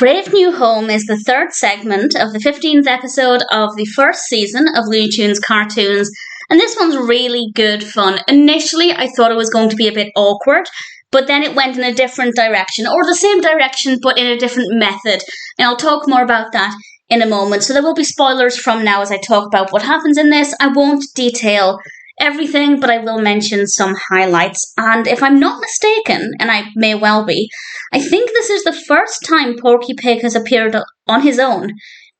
Brave New Home is the third segment of the 15th episode of the first season of Looney Tunes cartoons, and this one's really good fun. Initially, I thought it was going to be a bit awkward, but then it went in a different direction, or the same direction, but in a different method, and I'll talk more about that in a moment. So there will be spoilers from now as I talk about what happens in this. I won't detail everything, but I will mention some highlights. And if I'm not mistaken, and I may well be, I think this is the first time Porky Pig has appeared on his own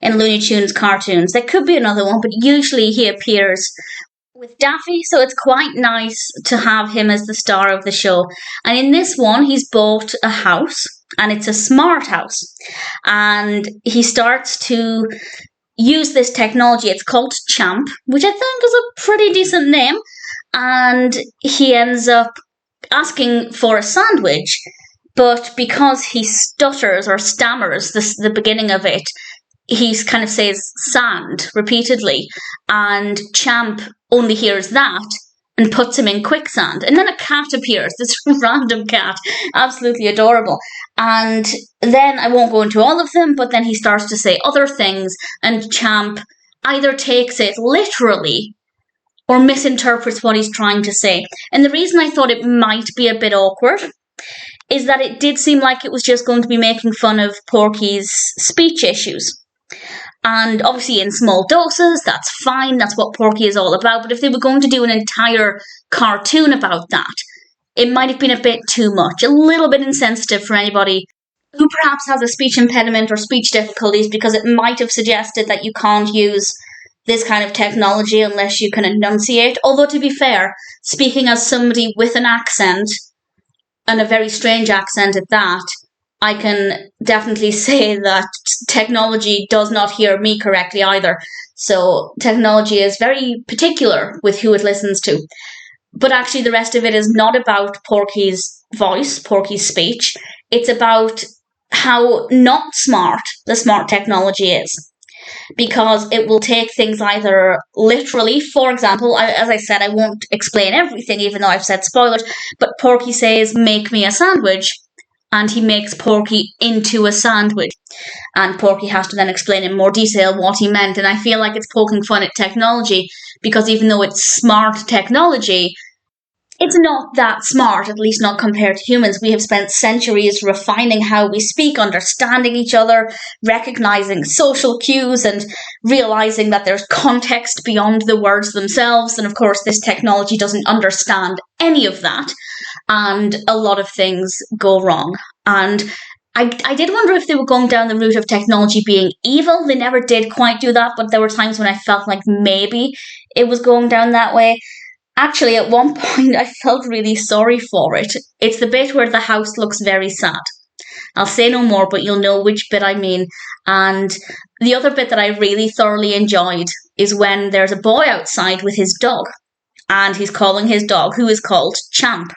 in Looney Tunes cartoons. There could be another one, but usually he appears with Daffy, so it's quite nice to have him as the star of the show. And in this one, he's bought a house, and it's a smart house. And he starts to use this technology. It's called Champ, which I think is a pretty decent name. And he ends up asking for a sandwich, but because he stutters or stammers the beginning of it, he kind of says sand repeatedly, and Champ only hears that and puts him in quicksand. And then a cat appears, this random cat, absolutely adorable. And then, I won't go into all of them, but then he starts to say other things, and Champ either takes it literally or misinterprets what he's trying to say. And the reason I thought it might be a bit awkward is that it did seem like it was just going to be making fun of Porky's speech issues. And obviously in small doses, that's fine, that's what Porky is all about. But if they were going to do an entire cartoon about that, it might have been a bit too much, a little bit insensitive for anybody who perhaps has a speech impediment or speech difficulties, because it might have suggested that you can't use this kind of technology unless you can enunciate. Although, to be fair, speaking as somebody with an accent, and a very strange accent at that, I can definitely say that technology does not hear me correctly either. So technology is very particular with who it listens to. But actually the rest of it is not about Porky's voice, Porky's speech. It's about how not smart the smart technology is. Because it will take things either literally. For example, as I said, I won't explain everything, even though I've said spoilers, but Porky says, "Make me a sandwich," and he makes Porky into a sandwich. And Porky has to then explain in more detail what he meant. And I feel like it's poking fun at technology, because even though it's smart technology, it's not that smart, at least not compared to humans. We have spent centuries refining how we speak, understanding each other, recognizing social cues, and realizing that there's context beyond the words themselves. And of course, this technology doesn't understand any of that. And a lot of things go wrong. And I did wonder if they were going down the route of technology being evil. They never did quite do that, but there were times when I felt like maybe it was going down that way. Actually, at one point, I felt really sorry for it. It's the bit where the house looks very sad. I'll say no more, but you'll know which bit I mean. And the other bit that I really thoroughly enjoyed is when there's a boy outside with his dog, and he's calling his dog, who is called Champ.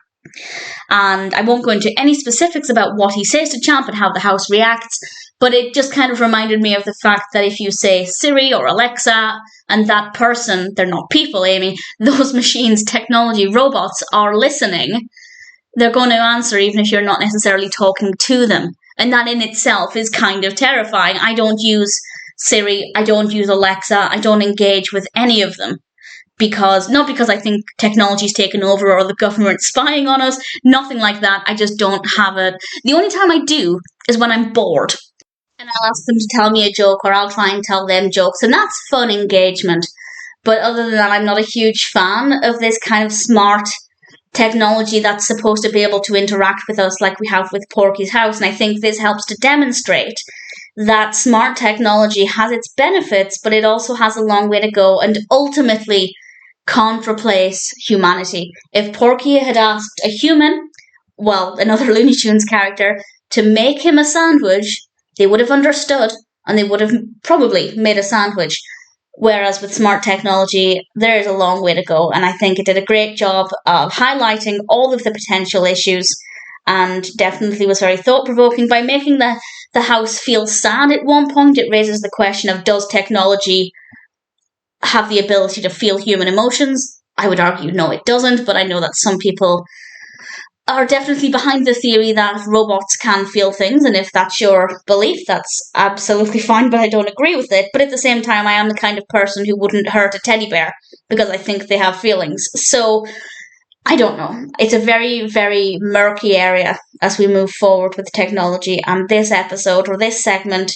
And I won't go into any specifics about what he says to Champ and how the house reacts, but it just kind of reminded me of the fact that if you say Siri or Alexa, and that person, they're not people, Amy, those machines, technology, robots are listening, they're going to answer even if you're not necessarily talking to them. And that in itself is kind of terrifying. I don't use Siri, I don't use Alexa, I don't engage with any of them. Not because I think technology's taken over or the government's spying on us, nothing like that. I just don't have it. The only time I do is when I'm bored. And I'll ask them to tell me a joke, or I'll try and tell them jokes, and that's fun engagement. But other than that, I'm not a huge fan of this kind of smart technology that's supposed to be able to interact with us like we have with Porky's house. And I think this helps to demonstrate that smart technology has its benefits, but it also has a long way to go, and ultimately can't replace humanity. If Porky had asked a human, well, another Looney Tunes character, to make him a sandwich, they would have understood, and they would have probably made a sandwich. Whereas with smart technology, there is a long way to go, and I think it did a great job of highlighting all of the potential issues, and definitely was very thought-provoking by making the house feel sad at one point. It raises the question of, does technology have the ability to feel human emotions? I would argue no, it doesn't, but I know that some people are definitely behind the theory that robots can feel things, and if that's your belief, that's absolutely fine, but I don't agree with it. But at the same time, I am the kind of person who wouldn't hurt a teddy bear because I think they have feelings. So I don't know. It's a very, very murky area as we move forward with technology, and this episode or this segment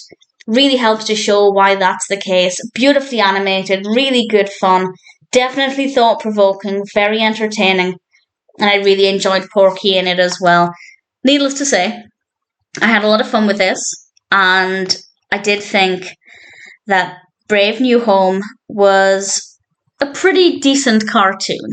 really helps to show why that's the case. Beautifully animated, really good fun, definitely thought provoking, very entertaining, and I really enjoyed Porky in it as well. Needless to say, I had a lot of fun with this, and I did think that Brave New Home was a pretty decent cartoon.